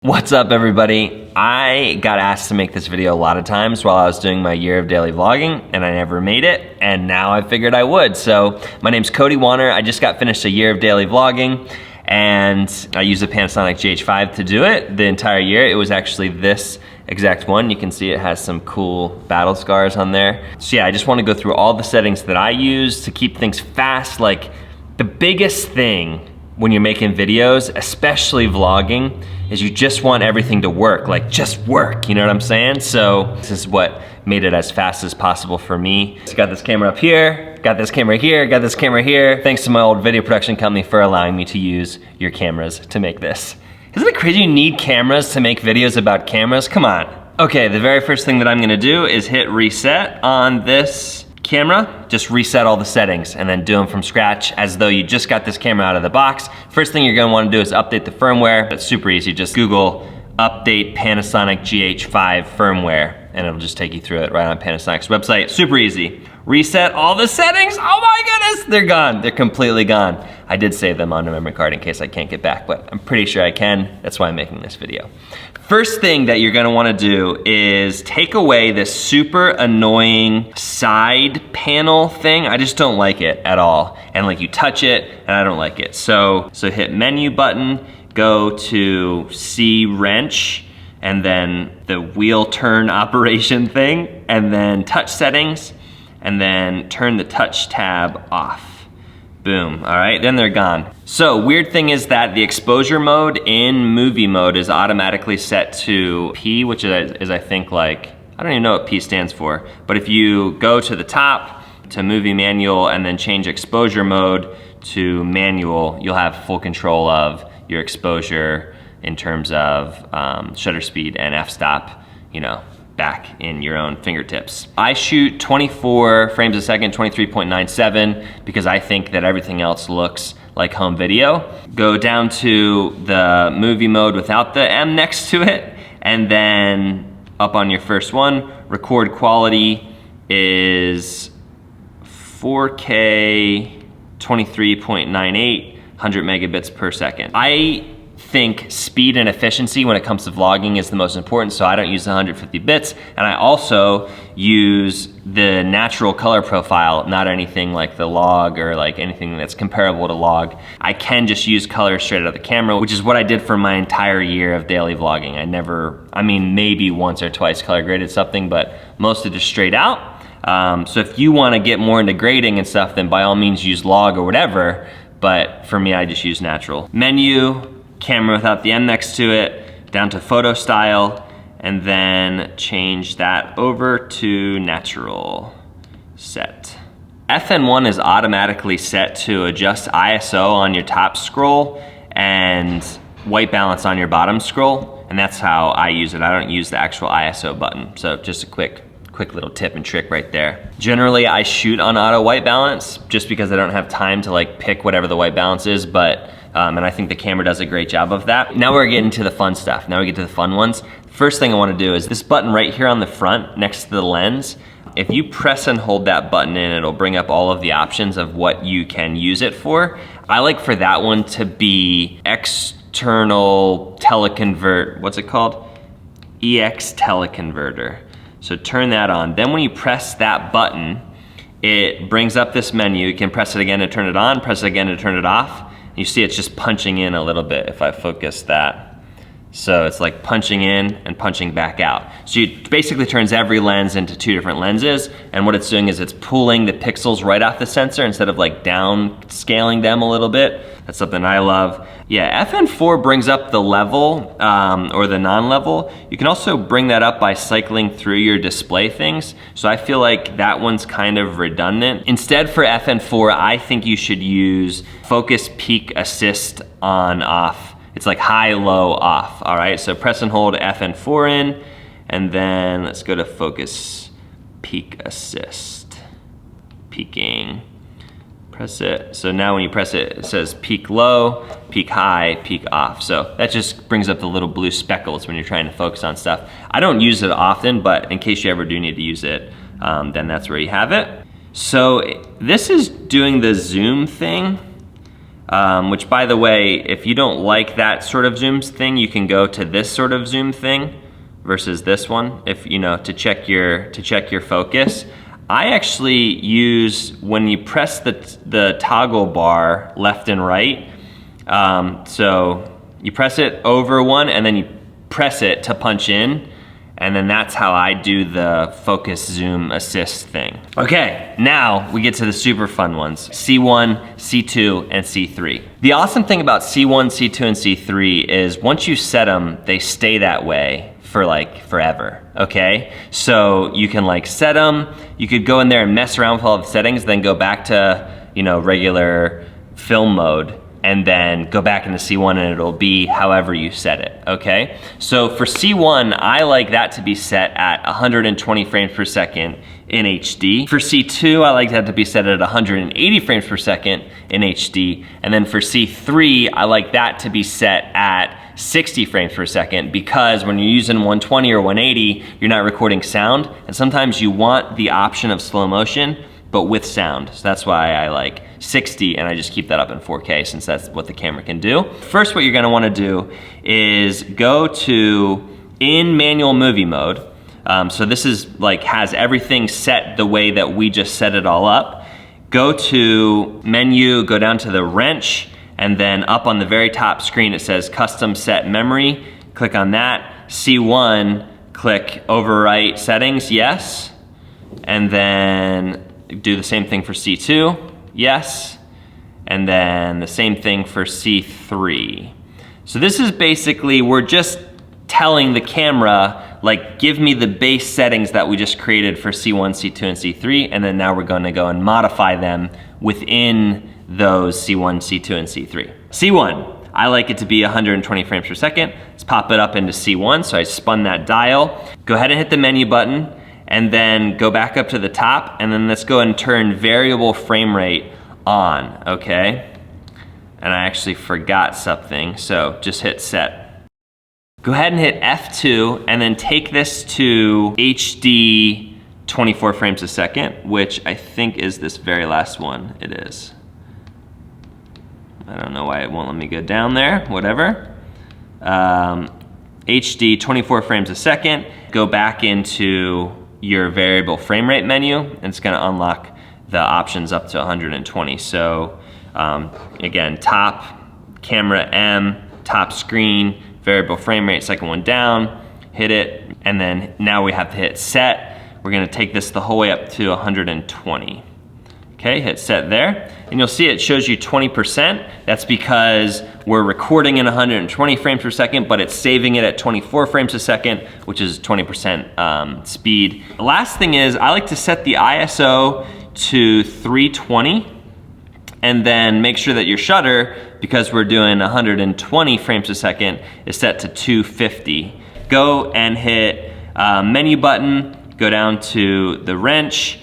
What's up, everybody? I got asked to make this video a lot of times while I was doing my year of daily vlogging, and I never made it, and now I figured I would. So my name's Cody Warner. I just got finished a year of daily vlogging, and I used a Panasonic GH5 to do it the entire year. It was actually this exact one. You can see it has some cool battle scars on there. So yeah, I just want to go through all the settings that I use to keep things fast. Like, the biggest thing when you're making videos, especially vlogging, is you just want everything to work, like just work, you know what I'm saying? So this is what made it as fast as possible for me. So got this camera up here, got this camera here, got this camera here. Thanks to my old video production company for allowing me to use your cameras to make this. Isn't it crazy you need cameras to make videos about cameras? Come on. Okay, the very first thing that I'm gonna do is hit reset on this camera. Just reset all the settings and then do them from scratch as though you just got this camera out of the box. First thing you're gonna wanna do is update the firmware. It's super easy. Just Google update Panasonic GH5 firmware and it'll just take you through it right on Panasonic's website. Super easy. Reset all the settings. Oh my goodness, they're gone. They're completely gone. I did save them on a memory card in case I can't get back, but I'm pretty sure I can. That's why I'm making this video. First thing that you're gonna wanna do is take away this super annoying side panel thing. I just don't like it at all. And like, you touch it and I don't like it. So hit menu button, go to C wrench, and then the wheel turn operation thing, and then touch settings, and then turn the touch tab off. Boom, all right, then they're gone. So weird thing is that the exposure mode in movie mode is automatically set to P, which is I think like, I don't even know what P stands for, but if you go to the top to movie manual and then change exposure mode to manual, you'll have full control of your exposure in terms of shutter speed and f-stop, you know, back in your own fingertips. I shoot 24 frames a second, 23.97, because I think that everything else looks like home video. Go down to the movie mode without the M next to it, and then up on your first one, record quality is 4K 23.98, 100 megabits per second. I think speed and efficiency when it comes to vlogging is the most important, so I don't use the 150 bits, and I also use the natural color profile, not anything like the log or like anything that's comparable to log. I can just use color straight out of the camera, which is what I did for my entire year of daily vlogging. I mean, maybe once or twice color graded something, but mostly just straight out. So if you wanna get more into grading and stuff, then by all means use log or whatever, but for me, I just use natural. Menu, camera without the M next to it, down to photo style, and then change that over to natural set. FN1 is automatically set to adjust ISO on your top scroll and white balance on your bottom scroll, and that's how I use it. I don't use the actual ISO button, so just a quick little tip and trick right there. Generally, I shoot on auto white balance just because I don't have time to like pick whatever the white balance is, but and I think the camera does a great job of that. Now we're getting to the fun stuff. Now we get to the fun ones. First thing I wanna do is this button right here on the front next to the lens. If you press and hold that button in, it'll bring up all of the options of what you can use it for. I like for that one to be external teleconvert, what's it called? EX teleconverter. So turn that on. Then when you press that button, it brings up this menu. You can press it again to turn it on, press it again to turn it off. You see it's just punching in a little bit if I focus that. So it's like punching in and punching back out. So it basically turns every lens into two different lenses, and what it's doing is it's pulling the pixels right off the sensor instead of like downscaling them a little bit. That's something I love. Yeah, FN4 brings up the level or the non-level. You can also bring that up by cycling through your display things. So I feel like that one's kind of redundant. Instead for FN4, I think you should use focus peak assist on off. It's like high, low, off, all right? So press and hold FN4 in, and then let's go to focus peak assist. Peaking, press it. So now when you press it, it says peak low, peak high, peak off. So that just brings up the little blue speckles when you're trying to focus on stuff. I don't use it often, but in case you ever do need to use it, then that's where you have it. So this is doing the zoom thing. which by the way, if you don't like that sort of zoom thing, you can go to this sort of zoom thing versus this one, if you know, to check your focus. I actually use, when you press the toggle bar left and right, so you press it over one and then you press it to punch in, and then that's how I do the focus zoom assist thing. Okay, now we get to the super fun ones. C1, C2, and C3. The awesome thing about C1, C2, and C3 is once you set them, they stay that way for like forever, okay? So you can like set them, you could go in there and mess around with all the settings, then go back to, you know, regular film mode, and then go back into C1 and it'll be however you set it, okay? So for C1, I like that to be set at 120 frames per second in HD. For C2, I like that to be set at 180 frames per second in HD. And then for C3, I like that to be set at 60 frames per second, because when you're using 120 or 180, you're not recording sound, and sometimes you want the option of slow motion, but with sound. So that's why I like 60, and I just keep that up in 4K since that's what the camera can do. First, what you're gonna wanna do is go to in manual movie mode. So this is like, has everything set the way that we just set it all up. Go to menu, go down to the wrench, and then up on the very top screen it says custom set memory. Click on that. C1, click overwrite settings, yes. And then do the same thing for C2, yes. And then the same thing for C3. So this is basically, we're just telling the camera, like, give me the base settings that we just created for C1, C2, and C3, and then now we're gonna go and modify them within those C1, C2, and C3. C1, I like it to be 120 frames per second. Let's pop it up into C1, so I spun that dial. Go ahead and hit the menu button, and then go back up to the top, and then let's go and turn variable frame rate on, okay? And I actually forgot something, so just hit set. Go ahead and hit F2, and then take this to HD 24 frames a second, which I think is this very last one. It is. I don't know why it won't let me go down there, whatever. HD 24 frames a second. Go back into your variable frame rate menu, and it's gonna unlock the options up to 120. So again, top, camera M, top screen, variable frame rate, second one down, hit it, and then now we have to hit set. We're gonna take this the whole way up to 120. Okay, hit set there, and you'll see it shows you 20%. That's because we're recording in 120 frames per second, but it's saving it at 24 frames a second, which is 20% speed. The last thing is, I like to set the ISO to 320, and then make sure that your shutter, because we're doing 120 frames a second, is set to 250. Go and hit menu button, go down to the wrench,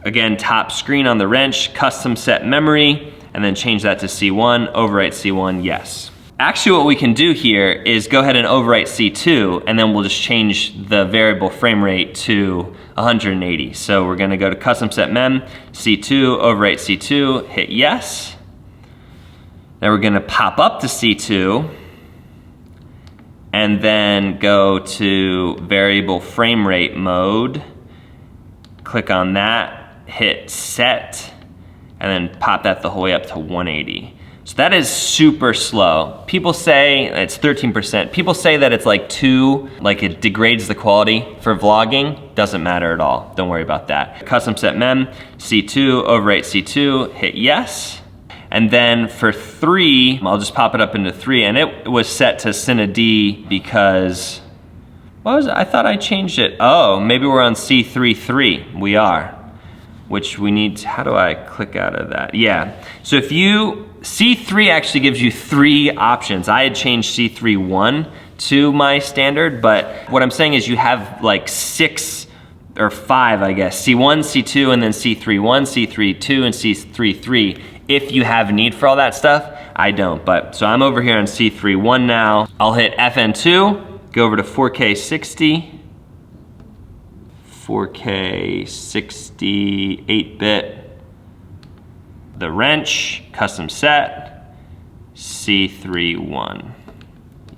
again, top screen on the wrench, custom set memory, and then change that to C1, overwrite C1, yes. Actually, what we can do here is go ahead and overwrite C2, and then we'll just change the variable frame rate to 180. So we're gonna go to custom set mem, C2, overwrite C2, hit yes. Now we're gonna pop up to C2, and then go to variable frame rate mode, click on that, hit set, and then pop that the whole way up to 180. So that is super slow. People say it's 13%. People say that it's like 2, like it degrades the quality for vlogging. Doesn't matter at all. Don't worry about that. Custom set mem, C2, overwrite C2, hit yes. And then for 3, I'll just pop it up into 3, and it was set to Cine D because, what was it? I thought I changed it. Oh, maybe we're on C3.3. We are. Which we need to, how do I click out of that? Yeah, so if you, C3 actually gives you 3 options. I had changed C3.1 to my standard, but what I'm saying is you have like 6 or 5, I guess. C1, C2, and then C3.1, C3.2, and C3.3. If you have need for all that stuff, I don't, but, so I'm over here on C3.1 now. I'll hit FN2, go over to 4K 60. 4K 60 8-bit, the wrench, custom set, C31.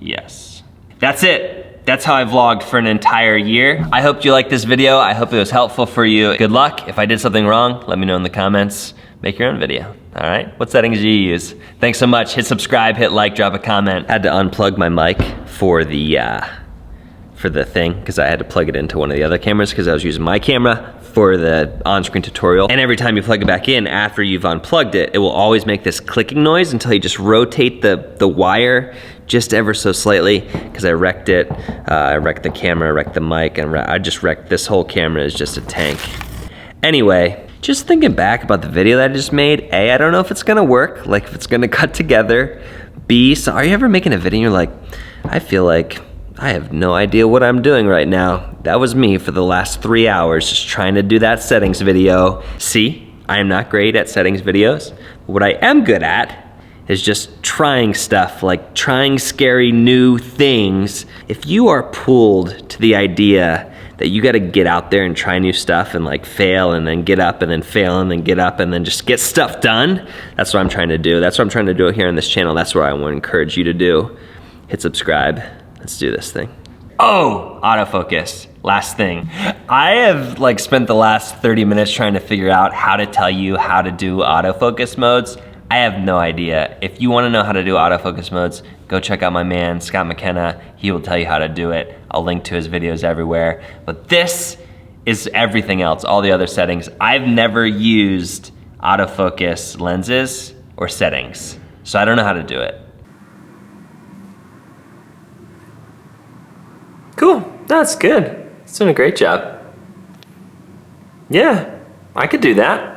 Yes. That's it. That's how I vlogged for an entire year. I hope you liked this video. I hope it was helpful for you. Good luck. If I did something wrong, let me know in the comments. Make your own video, all right? What settings do you use? Thanks so much. Hit subscribe, hit like, drop a comment. I had to unplug my mic for the thing, because I had to plug it into one of the other cameras because I was using my camera for the on-screen tutorial. And every time you plug it back in after you've unplugged it, it will always make this clicking noise until you just rotate the wire just ever so slightly, because I wrecked it. I wrecked the camera, I wrecked the mic, and I just wrecked this whole camera. Is just a tank. Anyway, just thinking back about the video that I just made, A, I don't know if it's gonna work, like if it's gonna cut together. B, so are you ever making a video and you're like, I feel like I have no idea what I'm doing right now. That was me for the last 3 hours just trying to do that settings video. See, I am not great at settings videos. But what I am good at is just trying stuff, like trying scary new things. If you are pulled to the idea that you gotta get out there and try new stuff and like fail and then get up and then fail and then get up and then just get stuff done, that's what I'm trying to do. That's what I'm trying to do here on this channel. That's what I want to encourage you to do. Hit subscribe. Let's do this thing. Oh, autofocus, last thing. I have like spent the last 30 minutes trying to figure out how to tell you how to do autofocus modes. I have no idea. If you wanna know how to do autofocus modes, go check out my man, Scott McKenna. He will tell you how to do it. I'll link to his videos everywhere. But this is everything else, all the other settings. I've never used autofocus lenses or settings, so I don't know how to do it. Cool, that's good. It's doing a great job. Yeah, I could do that.